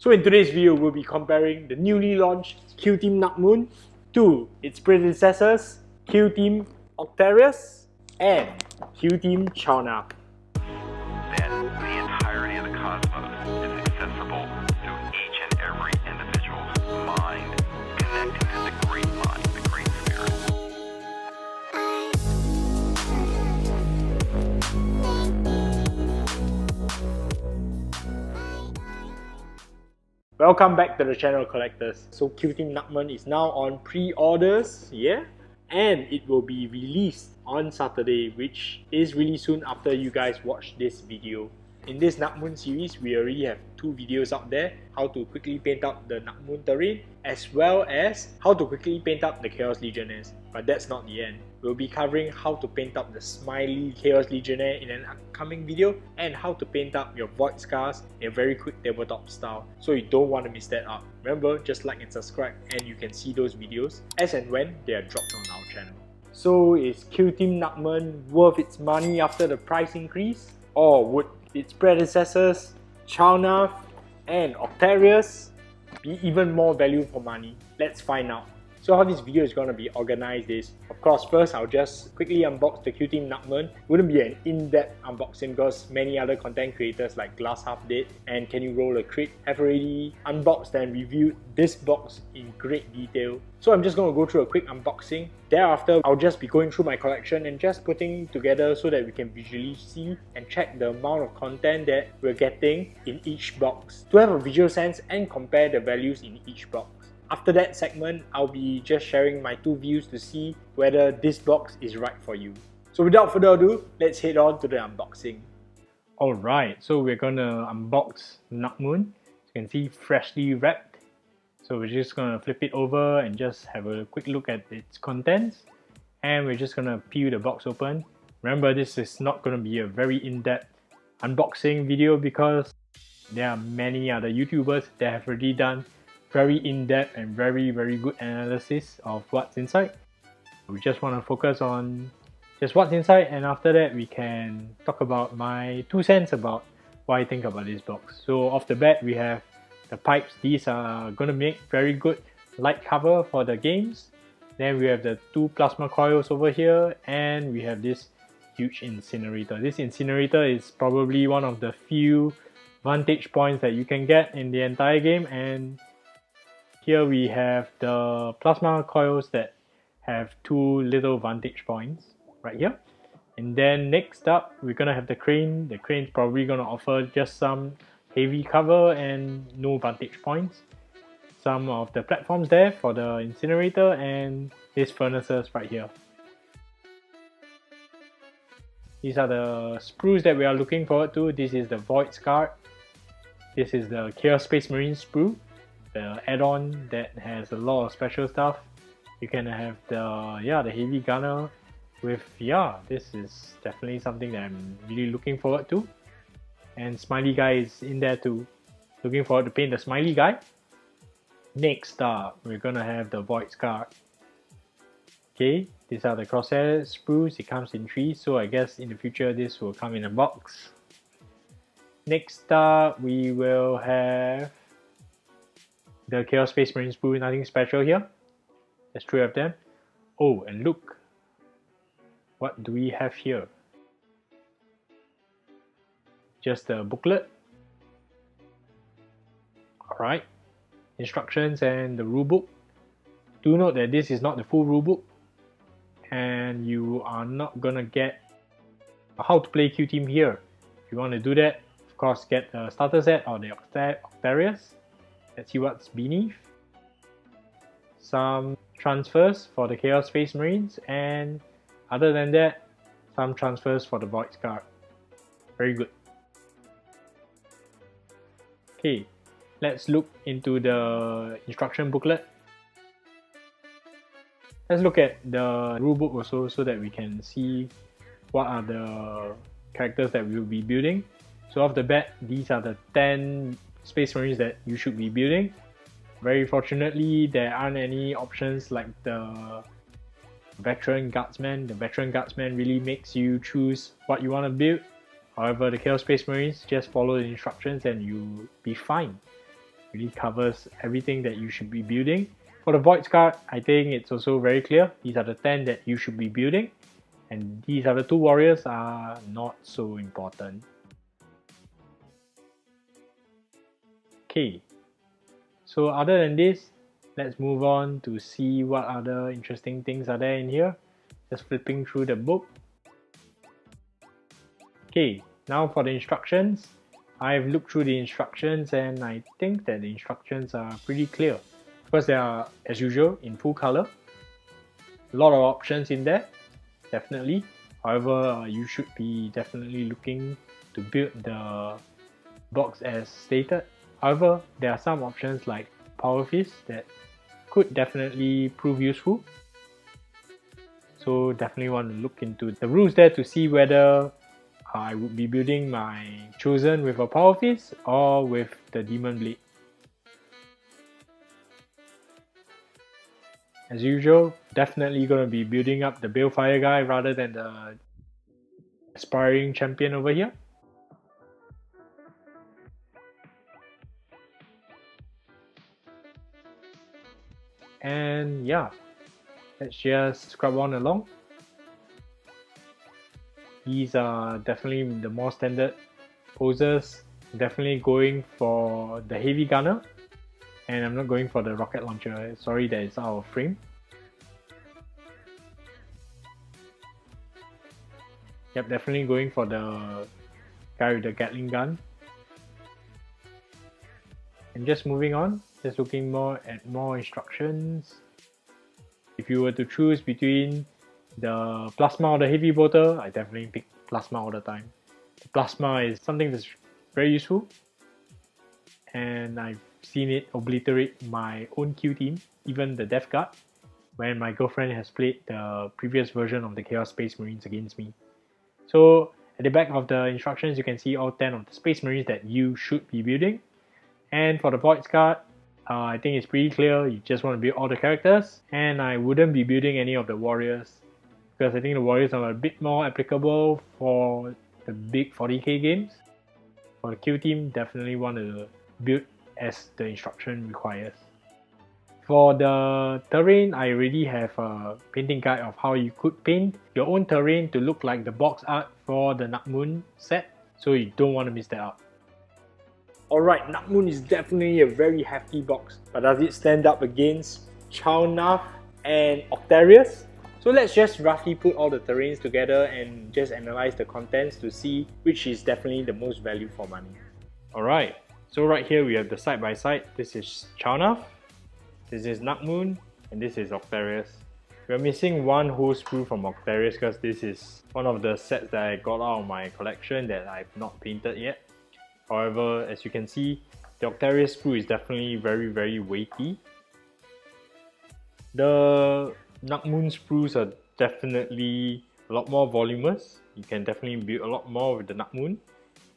So in today's video, we'll be comparing the newly launched Q-Team Nachmund to its predecessors, Q-Team Octarius and Q-Team Chalnath. That the entirety of the cosmos is accessible to each and every individual's mind, connected to the great mind, the great spirit. Welcome back to the channel, collectors. So Q-Team Nachmund is now on pre-orders, yeah? And it will be released on Saturday, which is really soon after you guys watch this video. In this Nachmund series, we already have 2 videos out there, how to quickly paint up the Nachmund terrain, as well as how to quickly paint up the Chaos Legionnaires. But that's not the end. We'll be covering how to paint up the Smiley Chaos Legionnaire in an upcoming video, and how to paint up your Void Scars in a very quick tabletop style. So you don't want to miss that out. Remember, just like and subscribe and you can see those videos as and when they are dropped on our channel. So is Q-Team Nachmund worth its money after the price increase? Or would its predecessors, Chalnath and Octarius, be even more value for money? Let's find out. So how this video is going to be organized is, of course, first I'll just quickly unbox the Q-Team Nachmund. Wouldn't be an in-depth unboxing because many other content creators like Glass Half Dead and Can You Roll a Crit have already unboxed and reviewed this box in great detail. So I'm just going to go through a quick unboxing. Thereafter, I'll just be going through my collection and just putting together so that we can visually see and check the amount of content that we're getting in each box to have a visual sense and compare the values in each box. After that segment, I'll be just sharing my 2 views to see whether this box is right for you. So without further ado, let's head on to the unboxing. Alright, so we're gonna unbox Nachmund. You can see freshly wrapped. So we're just gonna flip it over and just have a quick look at its contents. And we're just gonna peel the box open. Remember, this is not gonna be a very in-depth unboxing video because there are many other YouTubers that have already done very in-depth and very good analysis of what's inside. We just want to focus on just what's inside, and after that we can talk about my 2 cents about what I think about this box. So off the bat, we have the pipes. These are going to make very good light cover for the games. Then we have the 2 plasma coils over here, and we have this huge incinerator. This incinerator is probably one of the few vantage points that you can get in the entire game, and here we have the plasma coils that have 2 little vantage points right here. And then next up, we're gonna have the crane. The crane's probably gonna offer just some heavy cover and no vantage points. Some of the platforms there for the incinerator, and these furnaces right here. These are the sprues that we are looking forward to. This is the Void Scar. This is the Chaos Space Marine sprue, the add-on that has a lot of special stuff. You can have the heavy gunner with, this is definitely something that I'm really looking forward to. And Smiley guy is in there too. Looking forward to paint the Smiley guy. Next up, we're gonna have the Void Scar. Okay, these are the crosshair sprues. It comes in 3, so I guess in the future this will come in a box. Next up, we will have the Chaos Space Marine sprue. Nothing special here. There's 3 of them. Oh, and look, what do we have here? Just a booklet. Alright, instructions and the rulebook. Do note that this is not the full rulebook, and you are not gonna get how to play Q-Team here. If you want to do that, of course, get the starter set or the Octarius. Let's see what's beneath. Some transfers for the Chaos Space Marines, and other than that, some transfers for the Void Scar. Very good. Okay, let's look into the instruction booklet. Let's look at the rulebook also so that we can see what are the characters that we will be building. So off the bat, these are the 10 Space Marines that you should be building. Very fortunately, there aren't any options like the Veteran Guardsman. The Veteran Guardsman really makes you choose what you want to build. However, the Chaos Space Marines, just follow the instructions and you'll be fine. Really covers everything that you should be building. For the Voids card, I think it's also very clear. These are the 10 that you should be building, and these other 2 warriors are not so important. Okay, so other than this, let's move on to see what other interesting things are there in here. Just flipping through the book. Okay, now for the instructions. I've looked through the instructions and I think that the instructions are pretty clear. Of course, they are, as usual, in full color. A lot of options in there, definitely. However, you should be definitely looking to build the box as stated. However, there are some options like Power Fist that could definitely prove useful. So definitely want to look into the rules there to see whether I would be building my Chosen with a Power Fist or with the Demon Blade. As usual, definitely going to be building up the Balefire guy rather than the aspiring champion over here. And yeah, let's just scrub on along. These are definitely the more standard poses. Definitely going for the heavy gunner, and I'm not going for the rocket launcher. Sorry that it's out of frame. Yep, definitely going for the guy with the Gatling gun. And just moving on, just looking more at more instructions. If you were to choose between the plasma or the heavy bolter, I definitely pick plasma all the time. The plasma is something that's very useful, and I've seen it obliterate my own Q team, even the Death Guard, when my girlfriend has played the previous version of the Chaos Space Marines against me. So at the back of the instructions, you can see all 10 of the Space Marines that you should be building. And for the Voids card, I think it's pretty clear. You just want to build all the characters, and I wouldn't be building any of the warriors, because I think the warriors are a bit more applicable for the big 40k games. For the Q team, definitely want to build as the instruction requires. For the terrain, I already have a painting guide of how you could paint your own terrain to look like the box art for the Nachmund set, so you don't want to miss that out. Alright, Nachmund is definitely a very hefty box, but does it stand up against Chalnath and Octarius? So let's just roughly put all the terrains together and just analyze the contents to see which is definitely the most value for money. Alright, so right here we have the side by side. This is Chalnath, this is Nachmund, and this is Octarius. We're missing one whole sprue from Octarius because this is one of the sets that I got out of my collection that I've not painted yet. However, as you can see, the Octarius sprue is definitely very weighty. The Nachmund sprues are definitely a lot more voluminous. You can definitely build a lot more with the Nachmund.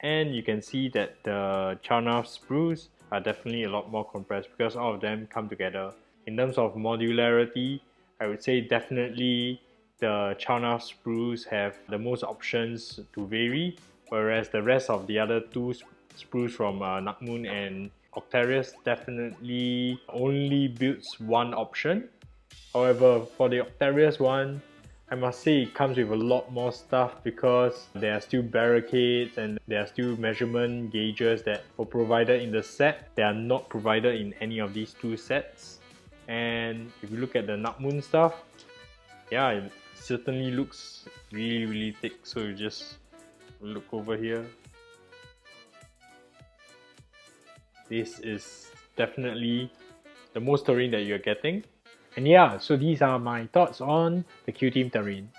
And you can see that the Chalnath sprues are definitely a lot more compressed because all of them come together. In terms of modularity, I would say definitely the Chalnath sprues have the most options to vary, whereas the rest of the other 2 sprues from Nachmund and Octarius definitely only builds one option. However, for the Octarius one, I must say it comes with a lot more stuff because there are still barricades and there are still measurement gauges that were provided in the set. They are not provided in any of these 2 sets. And if you look at the Nachmund stuff, yeah, it certainly looks really thick. So you just look over here. This is definitely the most terrain that you're getting. And yeah, so these are my thoughts on the Q team terrain.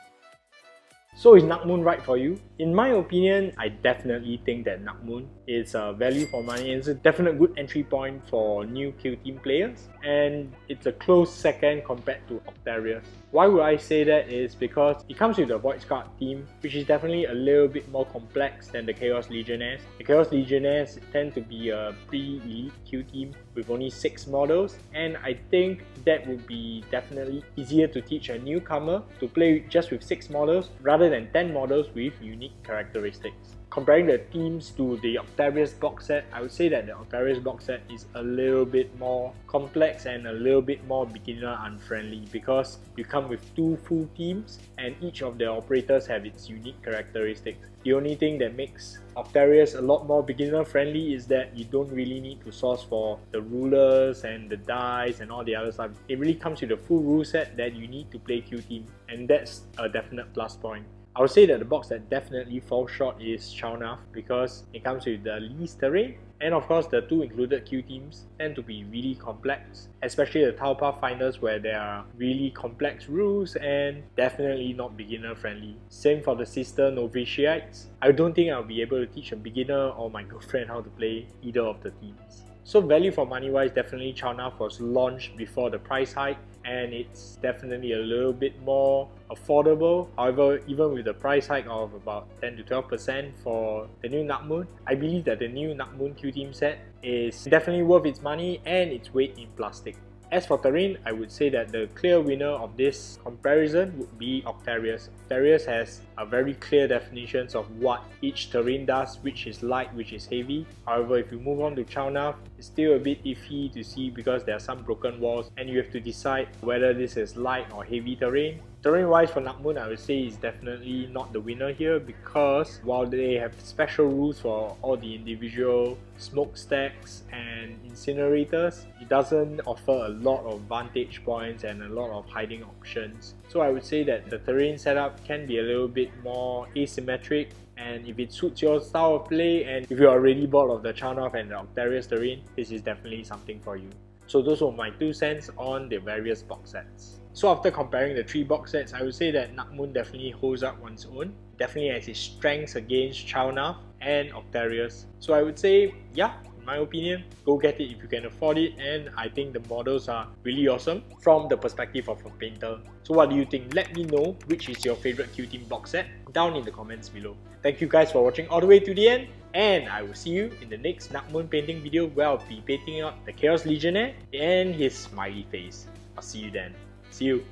So is Nachmund right for you? In my opinion, I definitely think that Nachmund is a value for money and it's a definite good entry point for new Q team players, and it's a close second compared to Octarius. Why would I say that is because it comes with the Voids card team, which is definitely a little bit more complex than the Chaos Legionnaires. The Chaos Legionnaires tend to be a pre-elite Q team with only 6 models, and I think that would be definitely easier to teach a newcomer to play just with 6 models rather than 10 models with unique characteristics. comparing the themes to the Octarius box set, I would say that the Octarius box set is a little bit more complex and a little bit more beginner unfriendly, because you come with 2 full themes and each of the operators have its unique characteristics. The only thing that makes Octarius a lot more beginner friendly is that you don't really need to source for the rulers and the dice and all the other stuff. It really comes with a full rule set that you need to play Q team, and that's a definite plus point. I would say that the box that definitely falls short is Chalnath, because it comes with the least terrain, and of course the 2 included Q teams tend to be really complex, especially the Tau Pathfinders, where there are really complex rules and definitely not beginner friendly. Same for the sister Novitiates. I don't think I'll be able to teach a beginner or my girlfriend how to play either of the teams. So value for money wise, definitely Chalnath was launched before the price hike, and it's definitely a little bit more affordable. However, even with the price hike of about 10 to 12% for the new Nachmund, I believe that the new Nachmund Q team set is definitely worth its money and its weight in plastic. As for terrain, I would say that the clear winner of this comparison would be Octarius. Octarius has a very clear definitions of what each terrain does, which is light, which is heavy. However, if you move on to Chalnath, it's still a bit iffy to see because there are some broken walls and you have to decide whether this is light or heavy terrain. Terrain wise for Nachmund, I would say is definitely not the winner here, because while they have special rules for all the individual smokestacks and incinerators, it doesn't offer a lot of vantage points and a lot of hiding options. So I would say that the terrain setup can be a little bit more asymmetric, and if it suits your style of play and if you're already bored of the Chalnath and the Octarius terrain, this is definitely something for you. So those were my 2 cents on the various box sets. So after comparing the 3 box sets, I would say that Nachmund definitely holds up on its own. Definitely has its strengths against Chalnath and Octarius. So I would say, yeah, in my opinion, go get it if you can afford it, and I think the models are really awesome from the perspective of a painter. So what do you think? Let me know which is your favorite Q team box set down in the comments below. Thank you guys for watching all the way to the end, and I will see you in the next Nachmund painting video where I'll be painting out the Chaos Legionnaire and his smiley face. I'll see you then. See you.